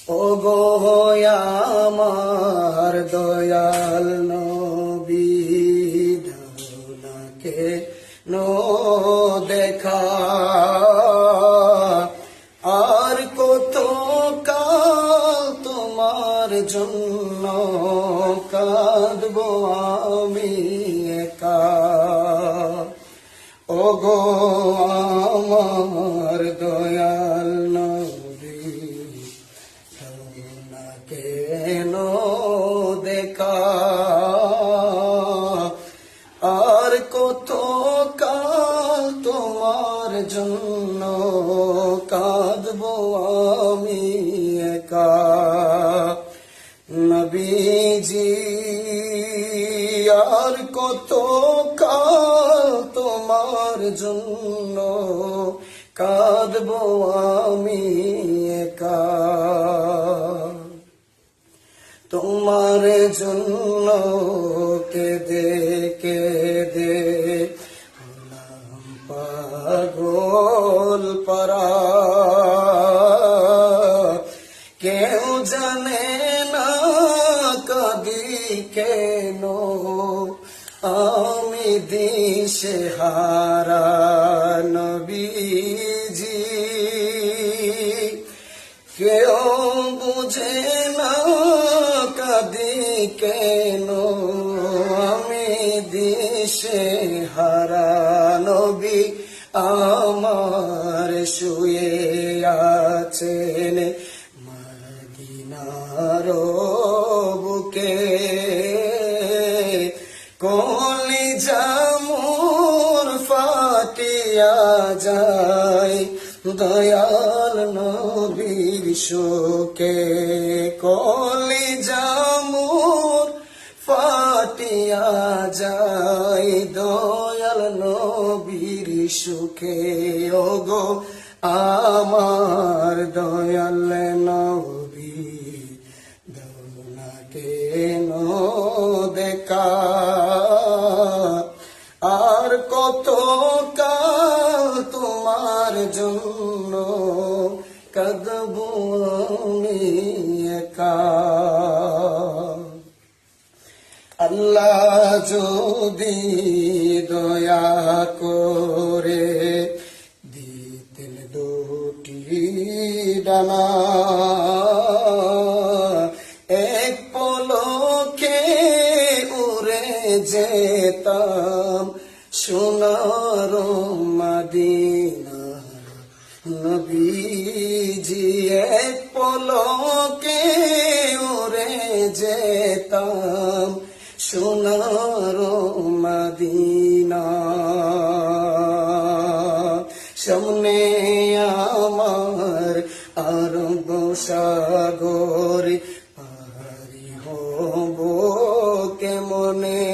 ওগো আমার দয়াল নবী দাওনাকে নো দেখা আর কত কাল তোমার জন্য কাঁদবো আমি একা ওগো আমার দয়াল নবী দাওনাকে নো দেখা আর কত কাল তোমার জন্য কাঁদবো আমি একা নবীজি আর কত কাল তোমার জন্য কাঁদবো আমি একা তোমার জন্য কেঁদে কেঁদে হলাম পাগল পারা কেউ জানে না কাঁদি কেন আমি দিশেহারা নবীজি কেউ বুঝে না কাঁদি কেন আমি দিশেহারা নবী আমার শুয়ে আছেন মদিনার বুকে কলিজা মোর ফাটিয়া যায় দয়াল নবীর শোকে কলিজা মোর ফাটিয়া যায় দয়াল নবীর সুখে ওগো আমার দয়াল নবী দাওনাকে নো দেখা আর কত কাল তোমার জন্য কাঁদবো আমি একা আল্লাহ যদি দয়া করে দিতেন দুটি ডানা এক পলকে উড়ে যেতাম সোনার মদিনা নবীজি এক পলকে উড়ে যেতাম সোনার মদিনা সামনে আমার আরব সাগর পারি হব কেমনে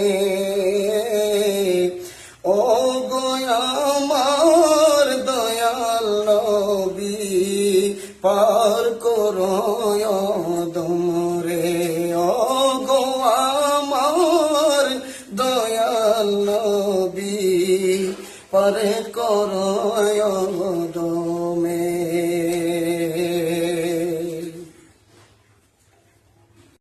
ও গো আমার দয়াল নবী পার করো দমরে ও গো আমার দয়াল নবী পার করো